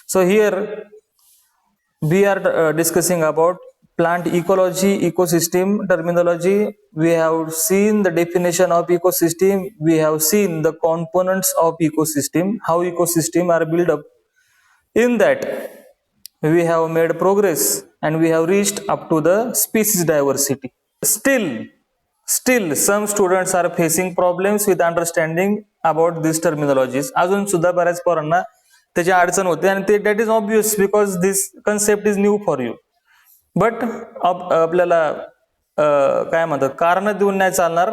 So here we are discussing about plant ecology, ecosystem terminology. We have seen the definition of ecosystem. We have seen the components of ecosystem, how ecosystem are built up. In that we have made progress and we have reached up to the species diversity. Still some students are facing problems with understanding about these terminologies. अजून सुद्धा बऱ्याच पोरांना त्याची अडचण होते आणि ते that is obvious because this concept is new for you. But आपल्याला काय म्हणतात कारण देऊन नाही चालणार.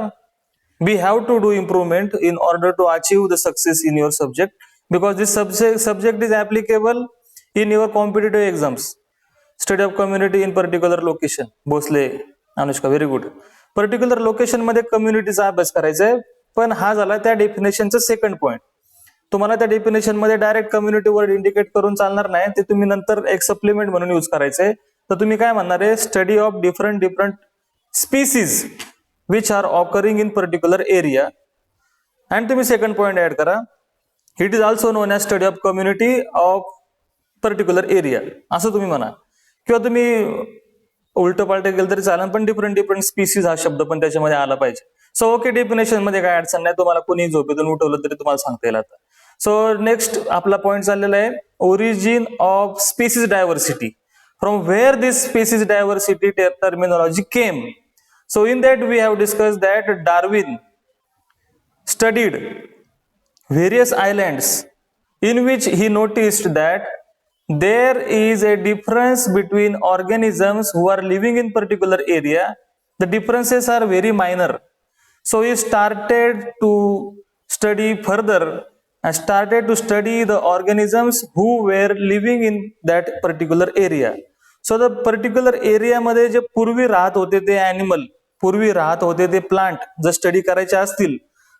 We have to do improvement in order to achieve the success in your subject because this subject is applicable in your competitive exams. Study of community in particular location. Bhosale Anushka very good. Particular location मध्ये कम्युनिटीचा अभ्यास करायचा आहे. पण हा झाला त्या डेफिनेशनचा second point. तुम्हाला त्या डेफिनेशन मध्ये डायरेक्ट कम्युनिटी वर्ड इंडिकेट करून चालणार नाही. ते तुम्ही नंतर एक सप्लिमेंट म्हणून यूज करायचंय. तर तुम्ही काय म्हणणार आहे, study of different species which are occurring in particular area. And तुम्ही सेकंड पॉईंट ऍड करा, it is also non as study of community of particular area असं तुम्ही म्हणा. किंवा तुम्ही उलट पालट गेलं तरी चालेल, पण डिफरंट स्पीसीज हा शब्द पण त्याच्यामध्ये आला पाहिजे. सो ओके, डेफिनेशन मध्ये काय अडचण नाही. तुम्हाला कोणी झोपेतून उठवलं तरी तुम्हाला सांगता येईल आता. सो नेक्स्ट आपला पॉईंट चाललेला आहे origin of species diversity. From where this species diversity terminology came. So in that we have discussed that Darwin studied various islands in which he noticed that there is a difference between organisms who are living in particular area. The differences are very minor. So he started to study further and started to study the organisms who were living in that particular area. So the particular area मध्ये जे पूर्वी राहत होते ते animal, पूर्वी राहत होते ते plant जर स्टडी करायचे असतील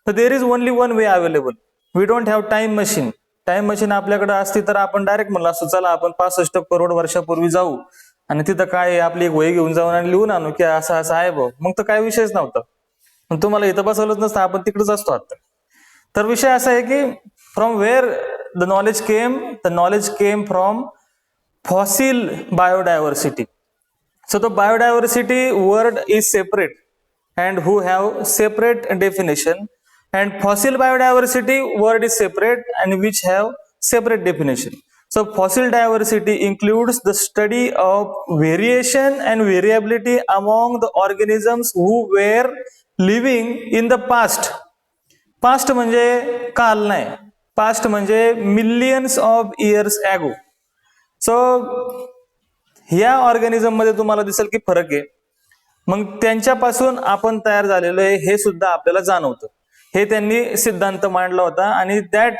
तर there is only one way available. We don't have time machine. Time machine आपल्याकडे असती तर आपण डायरेक्ट म्हणलं असतो चला आपण 65 करोड वर्षापूर्वी जाऊ आणि तिथं काय आपली एक वही घेऊन जाऊन आणि लिहून आणू की असं असं आहे बघ. मग तर काय विषयच नव्हता. पण तुम्हाला इथं बसवलंच नसतं, आपण तिकडेच असतो आता. तर विषय असा आहे की from where the knowledge came from fossil biodiversity. So the biodiversity word is separate and who have separate definition. And fossil biodiversity word is separate and which have separate definition. So fossil diversity includes the study of variation and variability among the organisms who were living in the past. Past म्हणजे काल नाही, past म्हणजे millions of years ago. So ह्या organism मध्ये तुम्हाला दिसेल की फरक आहे. मग त्यांच्यापासून आपण तयार झालेलो आहे हे सुद्धा आपल्याला जाणवतं. हे त्यांनी सिद्धांत मांडला होता आणि that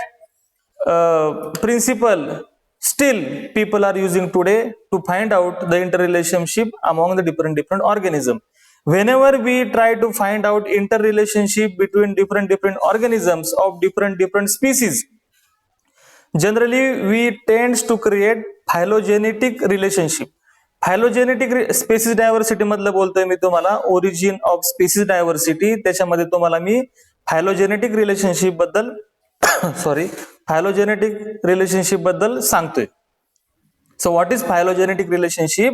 principle still people are using today to find out the interrelationship among the different organism. Whenever we try to find out interrelationship between different organisms of different species, generally we tends to create phylogenetic relationship. Phylogenetic species diversity मधलं बोलतोय मी तुम्हाला. Origin of species diversity त्याच्यामध्ये तुम्हाला मी phylogenetic relationship बद्दल सांगतोय. So what is phylogenetic relationship?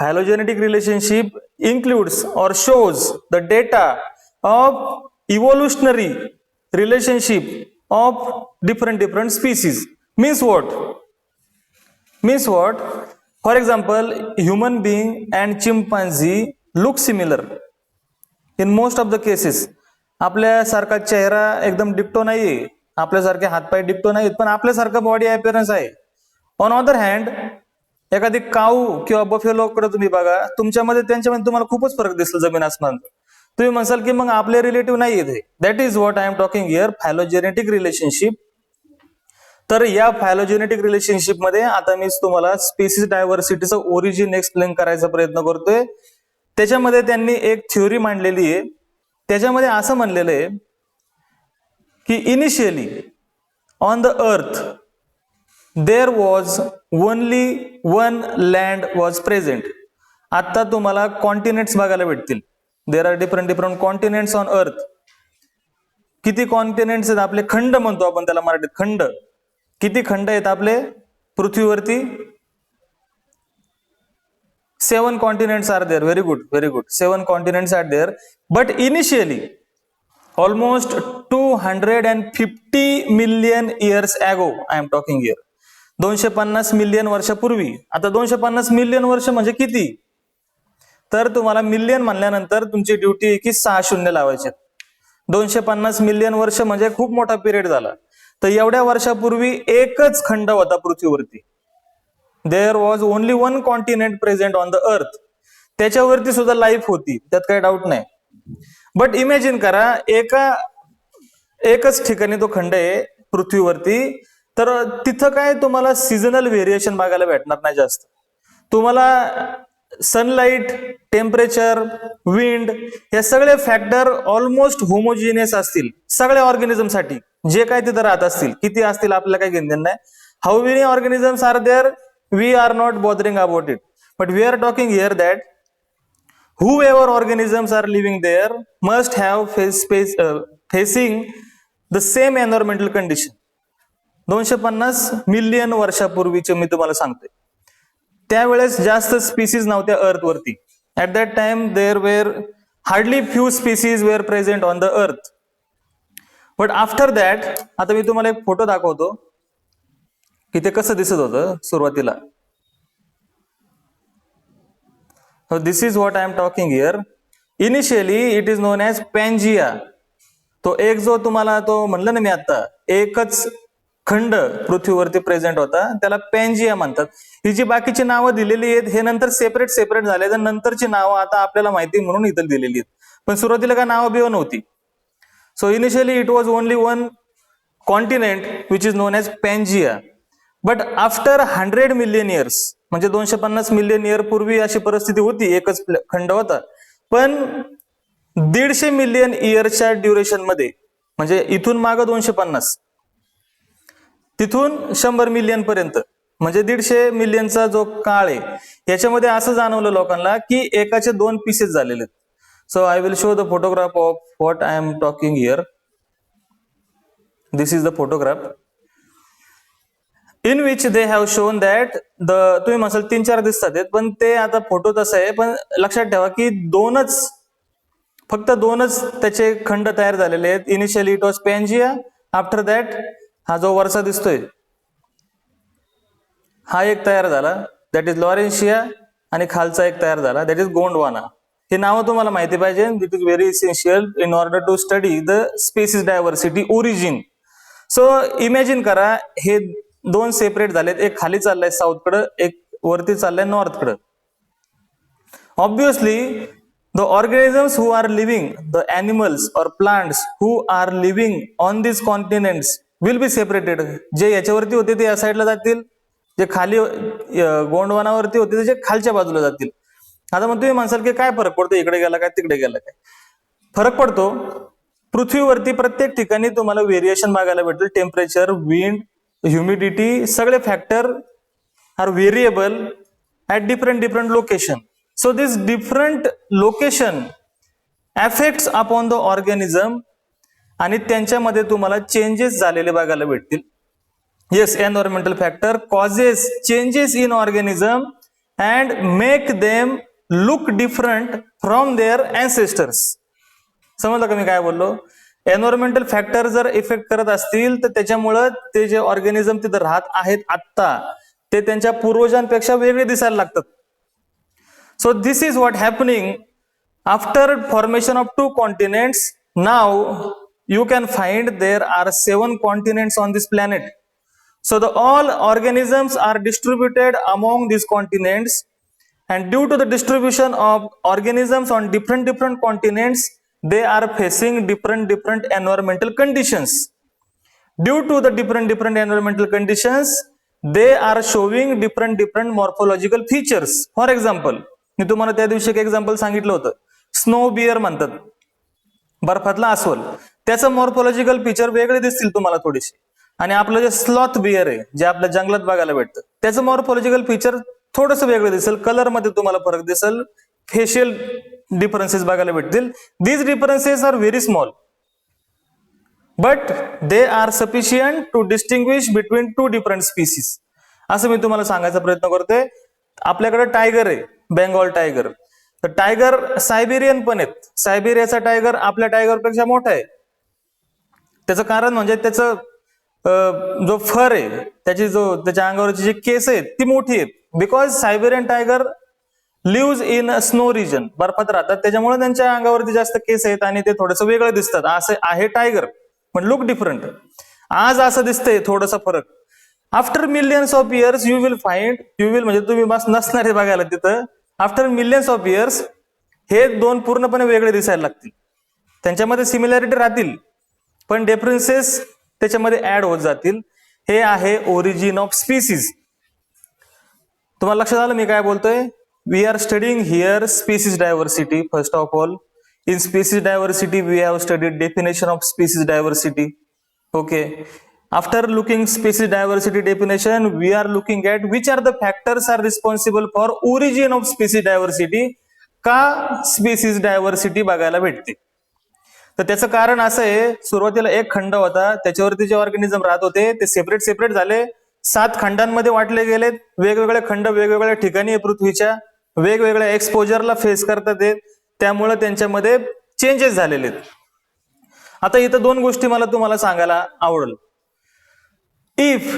Phylogenetic relationship includes or shows the data of evolutionary relationship of different species. Means what? For example, human being and chimpanzee look similar in most of the cases. आपल्यासारखा चेहरा एकदम डिक्टो नाहीये, आपल्यासारखे हातपाय डिक्टो नाहीत, पण आपल्यासारखा body appearance आहे. ऑन अदर हँड एखादी काऊ किंवा बफेलो कडे तुम्ही बघा, तुमच्यामध्ये त्यांच्यामध्ये तुम्हाला खूपच फरक दिसेल, जमीन आसमान. तुम्ही म्हणसाल की मग आपले रिलेटिव्ह नाही येते. That is what I am talking here, phylogenetic relationship. तर या फायलोजेनेटिक रिलेशनशिप मध्ये आता मी तुम्हाला स्पीसीज डायव्हर्सिटीचं ओरिजिन एक्सप्लेन करायचा प्रयत्न करतोय. त्याच्यामध्ये त्यांनी एक थ्योरी मांडलेली आहे. त्याच्यामध्ये असं म्हणलेलं आहे की इनिशियली ऑन द अर्थ there was only one land was present. आता तुम्हाला कॉन्टिनेंट्स बघायला भेटतील. There are different continents on earth. किती कॉन्टिनेंट्स आहेत आपले? खंड म्हणतो आपण त्याला मराठीत, खंड. किती खंड आहेत आपले? पृथ्वीवरती 7 continents are there. Very good, very good. 7 continents are there. But initially, almost 250 million years ago, I am talking here. 250 million वर्षापूर्वी. आता 250 मिलियन वर्ष म्हणजे किती? तर तुम्हाला मिलियन म्हणल्यानंतर तुमची ड्युटी आहे की 6 शून्य लावायचे. 250 मिलियन वर्ष म्हणजे खूप मोठा पिरियड झाला. तर एवढ्या वर्षापूर्वी एकच खंड होता पृथ्वीवरती. There was only one continent present on the earth. त्याच्यावरती सुद्धा लाईफ होती, त्यात काही डाऊट नाही. बट इमॅजिन करा, एकच ठिकाणी तो खंड आहे पृथ्वीवरती, तर तिथं काय तुम्हाला सीझनल व्हेरिएशन बघायला भेटणार नाही जास्त. तुम्हाला सनलाइट, टेम्परेचर, विंड हे सगळे फॅक्टर ऑलमोस्ट होमोजिनियस असतील सगळ्या ऑर्गॅनिझमसाठी, जे काय तिथं राहत असतील. किती असतील आपल्याला काही घेणं नाही. How many organisms are there, we are not bothering about it. But we are talking here that whoever organisms are living there must have facing the same environmental condition. 250 million वर्षापूर्वीचे मी तुम्हाला सांगतोय. त्यावेळेस जास्त स्पीसीज नव्हत्या earth वरती. At that time there were hardly few species were present on the earth. But after that, आता मी तुम्हाला एक फोटो दाखवतो की ते कसं दिसत होतं सुरुवातीला. So this is what I am talking here. Initially it is known as Pangea. तो एक जो तुम्हाला तो म्हणलं ना मी आता, एकच खंड पृथ्वीवरती प्रेझेंट होता, त्याला पॅन्जिया म्हणतात. ही जी बाकीची नावं दिलेली आहेत हे नंतर सेपरेट झाले, तर नंतरची नावं आता आपल्याला माहिती म्हणून इथं दिलेली आहेत. पण सुरुवातीला काय नावं बिव नव्हती. So initially it was only one continent which is known as Pangaea. But after 100 million years, म्हणजे 250 मिलियन इयर पूर्वी अशी परिस्थिती होती, एकच खंड होता. पण 150 मिलियन इयरच्या ड्युरेशन मध्ये, म्हणजे इथून मागं 250, तिथून 100 मिलियन पर्यंत, म्हणजे 150 मिलियनचा जो काळ आहे, याच्यामध्ये असं जाणवलं लोकांना की एकाचे 2 पीसेस झालेले. So I will show the photograph of what I am talking here. This is the photograph in which they have shown that तुम्ही म्हणाल 3-4 दिसतात, पण ते आता फोटो तसं आहे. पण लक्षात ठेवा की फक्त दोनच त्याचे खंड तयार झालेले आहेत. Initially it was Pangaea. After that हा जो वरचा दिसतोय हा एक तयार झाला, दॅट इज लॉरेन्शिया. आणि खालचा एक तयार झाला, दॅट इज गोंडवाना. हे नावं तुम्हाला माहिती पाहिजे. It is very essential in order to study the species diversity origin. So imagine करा, हे 2 सेपरेट झालेत. एक खाली चाललाय साऊथ कडे, एक वरती चाललाय नॉर्थ कडे. Obviously the organisms who are living, the animals और plants who are living on this continents will be separated. जे याच्यावरती होते ते या साईडला जातील, जे खाली गोंडवानावरती होते ते खालच्या बाजूला जातील. आता मग तुम्ही म्हणसाल की काय फरक पडतो, इकडे गेला काय तिकडे गेला काय? फरक पडतो. पृथ्वीवरती प्रत्येक ठिकाणी तुम्हाला व्हेरिएशन बघायला भेटतील. टेम्परेचर, विंड, ह्युमिडिटी, सगळे factor are variable at different location. So this different location affects upon the organism, आणि त्यांच्यामध्ये तुम्हाला चेंजेस झालेले बघायला भेटतील. Yes, environmental factor causes changes in organism and make them look different from their ancestors. समजलं का मी काय बोललो? एन्व्हायरमेंटल फॅक्टर जर इफेक्ट करत असतील तर त्याच्यामुळं ते जे ऑर्गॅनिझम तिथं राहत आहेत आत्ता, ते त्यांच्या पूर्वजांपेक्षा वेगळे दिसायला लागतात. So this is what happening after formation of 2 continents. Now you can find there are 7 continents on this planet. So all organisms are distributed among these continents, and due to the distribution of organisms on different continents, they are facing different environmental conditions. Due to the different environmental conditions, they are showing different morphological features. For example, मी तुम्हाला त्या दिवशी एक example सांगितलं होतं, snow beer म्हणतात, बर्फातला अस्वल. त्याचं morphological feature वेगळे दिसतील तुम्हाला थोडीशी. आणि आपलं जे स्लॉथ बियर आहे, जे आपल्या जंगलात बघायला भेटतं, त्याचं मॉर्फोलॉजिकल फीचर थोडंसं वेगळं दिसेल. कलर मध्ये तुम्हाला फरक दिसेल, फेशियल डिफरन्सेस बघायला भेटतील. These differences are very small, but they are sufficient to distinguish between 2 different species. असं मी तुम्हाला सांगायचा प्रयत्न करतोय. आपल्याकडे टायगर आहे, बेंगॉल टायगर. तर टायगर सायबेरियन पण आहेत. सायबेरियाचा टायगर आपल्या टायगरपेक्षा मोठा आहे. त्याचं कारण म्हणजे त्याचं जो फर आहे, त्याच्या अंगावरची जी केस आहेत ती मोठी आहेत. Because Siberian tiger lives in snow region, बर्फात राहतात, त्याच्यामुळे त्यांच्या अंगावरती जास्त केस आहेत आणि ते थोडंसं वेगळं दिसतात. असं आहे टायगर, पण लुक डिफरंट. आज असं दिसतंय थोडासा फरक. After millions of years you will म्हणजे तुम्ही बस नसणार आहे बघायला तिथं. आफ्टर मिलियन्स ऑफ इयर्स हे दोन पूर्णपणे वेगळे दिसायला लागतील. त्यांच्यामध्ये सिमिलॅरिटी राहतील, पण डिफरन्सेस त्याच्यामध्ये ऍड होत जातील. हे आहे ओरिजिन ऑफ स्पीसीज. तुम्हाला लक्षात आलं मी काय बोलतोय? We are studying here species diversity. First of all, in species diversity we have studied definition of species diversity. Okay, after looking species diversity definition, we are looking at which are the factors are responsible for origin of species diversity. का species diversity बघायला भेटते? तर त्याचं कारण असं आहे, सुरुवातीला एक खंड होता, त्याच्यावरती जे ऑर्गॅनिझम राहत होते ते सेपरेट झाले, 7 खंडांमध्ये वाटले गेलेत. वेगवेगळे खंड वेगवेगळ्या ठिकाणी पृथ्वीच्या वेगवेगळ्या एक्सपोजरला फेस करतात, त्यामुळे त्यांच्यामध्ये चेंजेस झालेले आहेत. आता इथं 2 गोष्टी मला तुम्हाला सांगायला आवडेल. If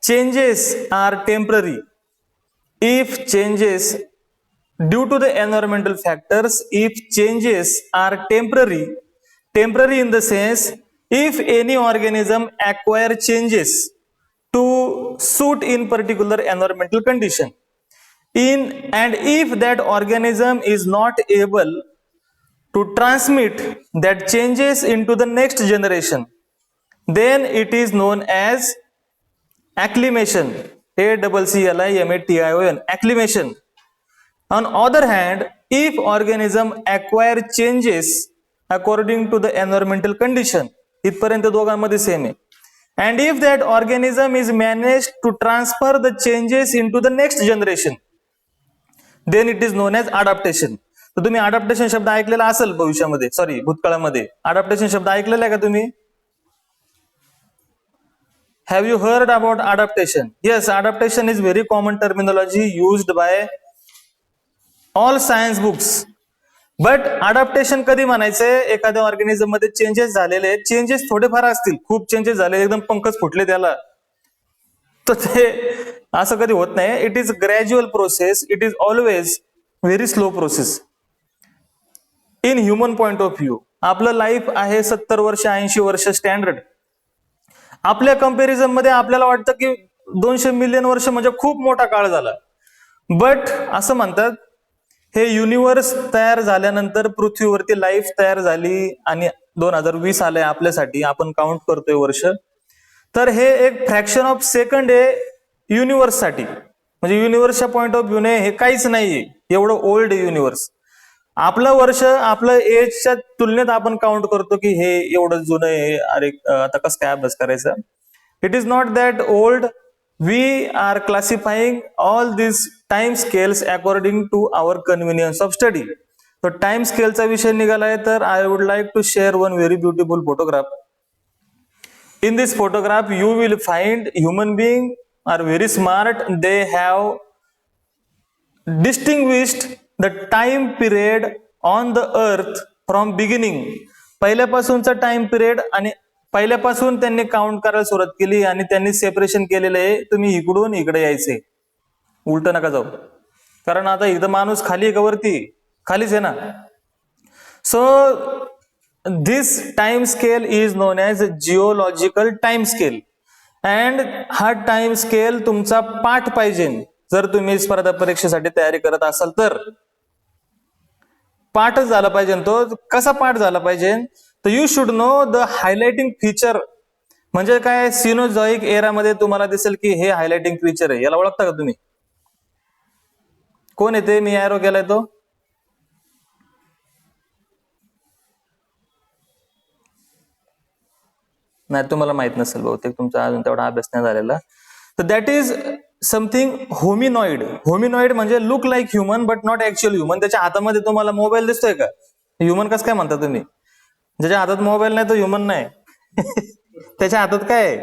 changes are temporary, if changes due to the environmental factors, if changes are temporary in the sense if any organism acquire changes to suit in particular environmental condition, and if that organism is not able to transmit that changes into the next generation, then it is known as acclimation. ACCLIMATION, acclimation. On other hand, if organism acquire changes according to the environmental condition, इथपर्यंत दोघांमध्ये same आहे, and if that organism is managed to transfer the changes into the next generation, then it is known as adaptation. तर तुम्ही adaptation शब्द ऐकलेला असेल भविष्यामध्ये, भूतकाळामध्ये. adaptation शब्द ऐकलेला आहे का तुम्ही? Have you heard about adaptation? Yes, adaptation is very common terminology used by all science books. But adaptation कधी म्हणायचंय? एखाद्या ऑर्गॅनिझम मध्ये चेंजेस झालेले, चेंजेस थोडेफार असतील, खूप चेंजेस झाले, एकदम पंखच फुटले त्याला, तर ते असं कधी होत नाही. It is gradual process, it is always very slow process. In human point of view आपलं लाईफ आहे 70 वर्ष 80 वर्ष स्टँडर्ड. आपल्या कंपॅरिझन मध्ये आपल्याला वाटतं की 200 मिलियन वर्ष म्हणजे खूप मोठा काळ झाला. बट असं म्हणतात, हे युनिव्हर्स तयार झाल्यानंतर पृथ्वीवरती लाईफ तयार झाली आणि 2020 आलंय आपल्यासाठी, आपण काउंट करतोय वर्ष, तर हे एक फ्रॅक्शन ऑफ सेकंड आहे युनिव्हर्स साठी. म्हणजे युनिव्हर्सच्या पॉइंट ऑफ व्ह्यूने हे काहीच नाहीये, एवढं ओल्ड आहे युनिव्हर्स. आपलं वर्ष आपलं एजच्या तुलनेत आपण काउंट करतो की हे एवढं जुनं आहे, अरे आता कसं काय अभ्यास करायचा. It is not that old. We are classifying all these time scales according to our convenience of study. So time scale चा विषय निघालाय, तर I would like to share one very beautiful photograph. In this photograph you will find human being are very smart. They have distinguished the time period on the earth from beginning. पहिल्यापासूनचा time period आणि पहिल्यापासून त्यांनी count करायला सुरुवात केली आणि त्यांनी separation केलेलं आहे. तुम्ही इकडून इकडे यायचे, उलट नका जाऊ, कारण आता इथं माणूस खाली का वरती? खालीच आहे ना. So this time scale is non as geological time scale. And हा टाइम स्केल तुमचा पाठ पाहिजे जर तुम्ही स्पर्धा परीक्षेसाठी तयारी करत असाल तर. पाठच झाला पाहिजे. तो कसा पाठ झाला पाहिजे? तर you should know the highlighting feature. म्हणजे काय? सिनोझॉइक एरामध्ये तुम्हाला दिसेल की हे हायलाइटिंग फीचर आहे. याला ओळखता का तुम्ही? कोण येते? मी एरो केलाय तो. नाही, तुम्हाला माहित नसेल बहुतेक, तुमचा अजून तेवढा अभ्यास नाही झालेला. तर that is something hominoid. Hominoid म्हणजे look like human but not actual human. त्याच्या हातामध्ये तुम्हाला मोबाईल दिसतोय का? ह्युमन कसं काय म्हणता तुम्ही? ज्याच्या हातात मोबाईल नाही तो ह्युमन नाही. त्याच्या हातात काय आहे?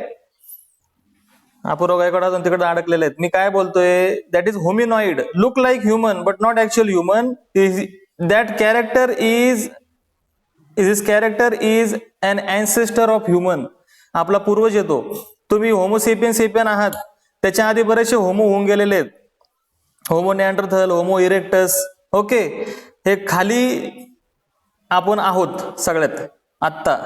अपूर्व गायकवाड अजून तिकडे अडकलेले आहेत. मी काय बोलतोय, that is hominoid, look like human but not actual human. That character is an ancestor of human. आपला पूर्वज येतो. तुम्ही होमोसेपियन आहात, त्याच्या आधी बरेचसे होमो होऊन गेलेले आहेत. Homo Neanderthal, homo erectus. Okay, हे खाली आपण आहोत सगळ्यात आत्ता.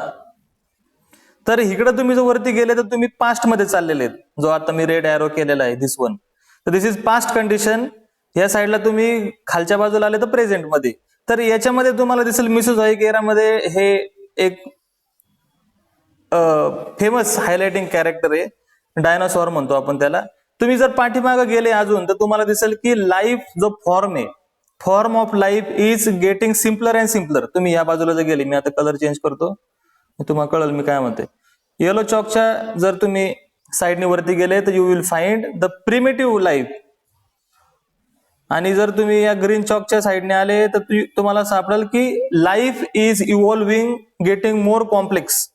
तर इकडे तुम्ही जो वरती गेले तर तुम्ही पास्ट मध्ये चाललेले आहेत, जो आता मी रेड एरो केलेला आहे, दिस वन. तर दिस इज पास्ट कंडिशन. या साईडला तुम्ही खालच्या बाजूला आले तर प्रेझेंट मध्ये. तर याच्यामध्ये तुम्हाला दिसेल मिसोझॉइक एरामध्ये हे एक फेमस हायलाइटिंग कॅरेक्टर आहे, डायनासॉर म्हणतो आपण त्याला. तुम्ही जर पाठीमागे गेले अजून तर तुम्हाला दिसेल की लाईफ जो फॉर्म आहे, form of life is getting simpler and simpler. तुम्ही या बाजूला जर गेले, मी आता कलर चेंज करतो, तुम्हाला कळेल मी काय म्हणते. येलो चॉकच्या जर तुम्ही साईडने वरती गेले तर you will find the primitive life. आणि जर तुम्ही या ग्रीन चॉकच्या साईडने आले तर तुम्हाला सापडेल की life is evolving, getting more complex.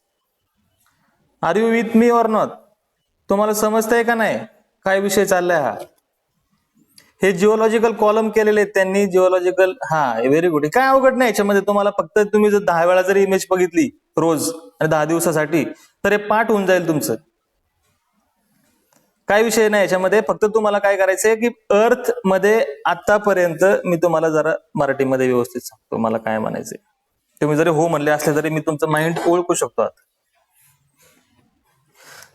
Are you with me or not? तुम्हाला समजतंय का नाही काय विषय चाललाय हा? हे जिओलॉजिकल कॉलम केलेले आहेत त्यांनी, जिओलॉजिकल. हा, व्हेरी गुड. काय अवघड नाही याच्यामध्ये. तुम्हाला फक्त तुम्ही जर 10 वेळा जरी इमेज बघितली रोज आणि 10 दिवसासाठी तर हे पाठ होऊन जाईल तुमचं. काय विषय नाही याच्यामध्ये. फक्त तुम्हाला काय करायचंय की अर्थ मध्ये आतापर्यंत, मी तुम्हाला जरा मराठीमध्ये व्यवस्थित सांगतो मला काय म्हणायचंय. तुम्ही जरी हो म्हणले असले तरी मी तुमचं माइंड ओळखू शकतो.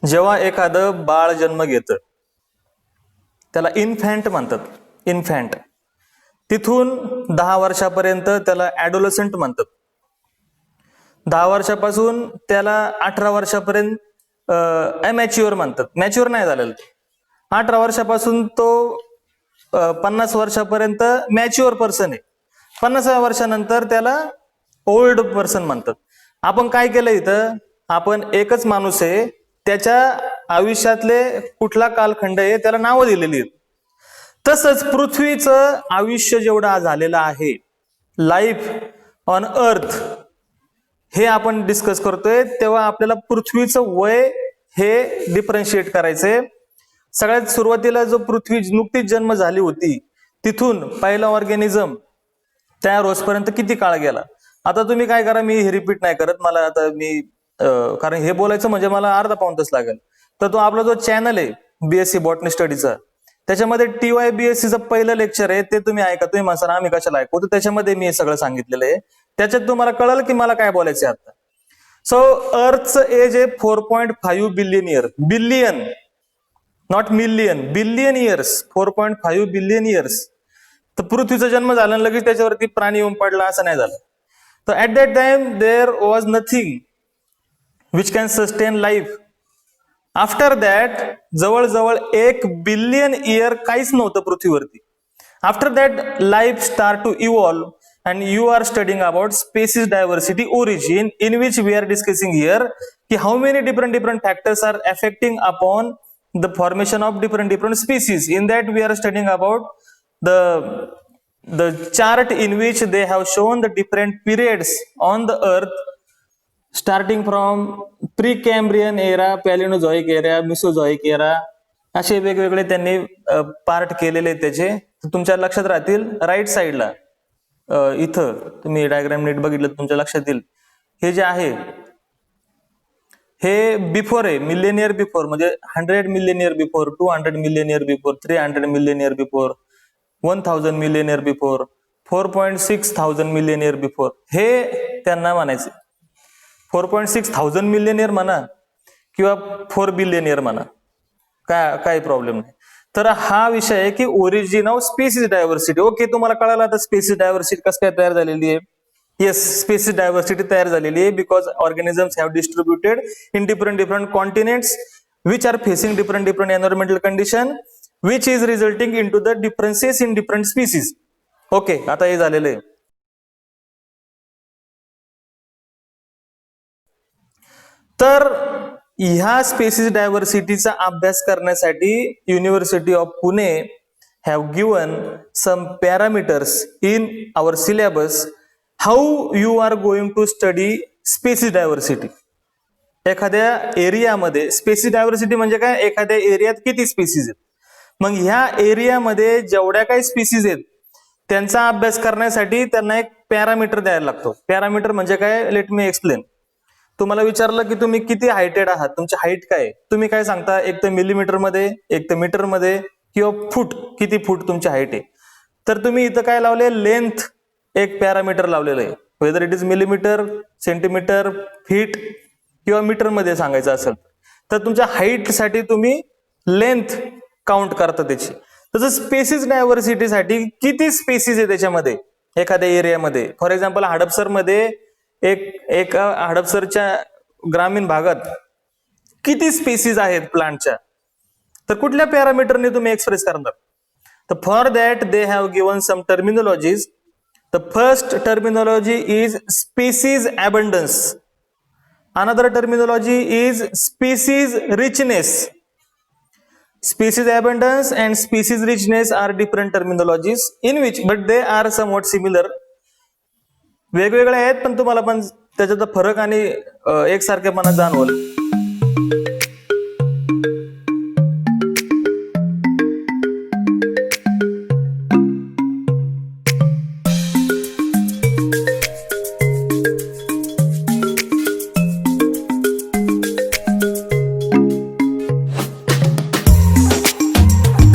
जेव्हा एखादं बाळ जन्म घेतं त्याला इन्फॅन्ट म्हणतात, इन्फॅन्ट. तिथून 10 वर्षापर्यंत त्याला ऍडोलसंट म्हणतात. 10 वर्षापासून त्याला 18 वर्षापर्यंत अमॅच्युअर म्हणतात, मॅच्युअर नाही झालेलं. 18 वर्षापासून तो 50 वर्षापर्यंत मॅच्युअर पर्सन आहे. 50व्या वर्षानंतर त्याला ओल्ड पर्सन म्हणतात. आपण काय केलं इथं, आपण एकच माणूस आहे, त्याच्या आयुष्यातले कुठला कालखंड आहे त्याला नावं दिलेली आहेत. तसंच पृथ्वीचं आयुष्य जेवढं झालेलं आहे, लाईफ ऑन अर्थ, हे आपण डिस्कस करतोय. तेव्हा आपल्याला पृथ्वीचं वय हे डिफरन्शिएट करायचंय. सगळ्यात सुरुवातीला जो पृथ्वी नुकतीच जन्म झाली होती तिथून पहिला ऑर्गॅनिझम तयार होईपर्यंत किती काळ गेला. आता तुम्ही काय करा, मी हे रिपीट नाही करत. मला आता मी कारण हे बोलायचं म्हणजे मला अर्धा पाऊण तास लागेल. तर तो आपला जो चॅनल आहे बीएससी बॉटनी स्टडीचा, त्याच्यामध्ये TYBSCचं पहिलं लेक्चर आहे, ते तुम्ही ऐका. तुम्ही म्हणसा आम्ही कशाला ऐकू, तर त्याच्यामध्ये मी हे सगळं सांगितलेलं आहे. त्याच्यात तुम्हाला कळलं की मला काय बोलायचं आता. सो अर्थचं एज आहे 4.5 billion year. Billion, not million, billion years. 4.5 billion years. तर पृथ्वीचा जन्म झाला लगेच त्याच्यावरती प्राणी येऊन पडला असं नाही झालं. तर at that time there was nothing which can sustain life. After that जवळजवळ 1 बिलियन इयर काहीच नव्हतं पृथ्वीवरती. After that life start to evolve and you are studying about species diversity origin, in which we are discussing here ki how many different factors are affecting upon the formation of different species. In that we are studying about the chart in which they have shown the different periods on the earth starting from Precambrian era, Paleozoic era, Mesozoic era. असे वेगवेगळे त्यांनी part केलेले त्याचे. तुमच्या लक्षात राहतील. Right साईडला इथं तुम्ही डायग्राम नीट बघितलं तुमच्या लक्षात येईल. हे जे आहे हे बिफोर आहे, मिलियन इयर बिफोर, म्हणजे 100 million year before, 200 million year before, 300 million year before, 1000 million year before, 4.6 thousand million year before. हे त्यांना म्हणायचे. 4.6 थाउजंड मिलियन इयर म्हणा किंवा 4 बिलियन इयर म्हणा, काही प्रॉब्लेम नाही. तर हा विषय आहे की origin of species diversity. Okay, तुम्हाला कळालं आता स्पेसिस डायव्हर्सिटी कसं काय तयार झालेली आहे. येस, स्पेसिस डायव्हर्सिटी तयार झालेली आहे because organisms have distributed in different continents which are facing different environmental condition which is resulting in to the differences in different species. Okay, आता हे झालेलं आहे. तर ह्या स्पेसिस डायव्हर्सिटीचा अभ्यास करण्यासाठी university of Pune have given some parameters in our syllabus how you are going to study species diversity. एखाद्या एरियामध्ये स्पेसिस डायव्हर्सिटी म्हणजे काय, एखाद्या एरियात किती स्पीसीज आहेत. मग ह्या एरियामध्ये जेवढ्या काही स्पीसीज आहेत त्यांचा अभ्यास करण्यासाठी त्यांना एक पॅरामीटर द्यायला लागतो. पॅरामीटर म्हणजे काय, लेट मी एक्सप्लेन. तुम्हाला विचारलं की तुम्ही किती हायटेड आहात, तुमची हाईट काय, तुम्ही काय सांगता, एक तर मिलीमीटर मध्ये, एक तर मीटर मध्ये, किंवा फूट, किती फूट तुमची हाईट आहे. तर तुम्ही इथं काय लावले, लेंथ एक पॅरामीटर लावलेलं आहे. Whether it is millimetre, centimetre, feet किंवा मीटर मध्ये सांगायचं असेल तर तुमच्या हाईट साठी तुम्ही लेंथ काउंट करता त्याची. तसं स्पेसिस डायव्हर्सिटीसाठी किती स्पेसिस आहे त्याच्यामध्ये एखाद्या एरियामध्ये. फॉर एक्झाम्पल हडपसर मध्ये एक हडपसरच्या ग्रामीण भागात किती स्पेसिस आहेत प्लांटच्या, तर कुठल्या पॅरामीटरने तुम्ही एक्सप्रेस करणार. तर for that they have given some terminologies. The first terminology is species abundance. Another terminology is species richness. Species abundance and species richness are different terminologies in which, but they are somewhat similar. वेगवेगळे आहेत पण तुम्हाला पण त्याच्यात फरक आणि एकसारखेपणा जाणवल.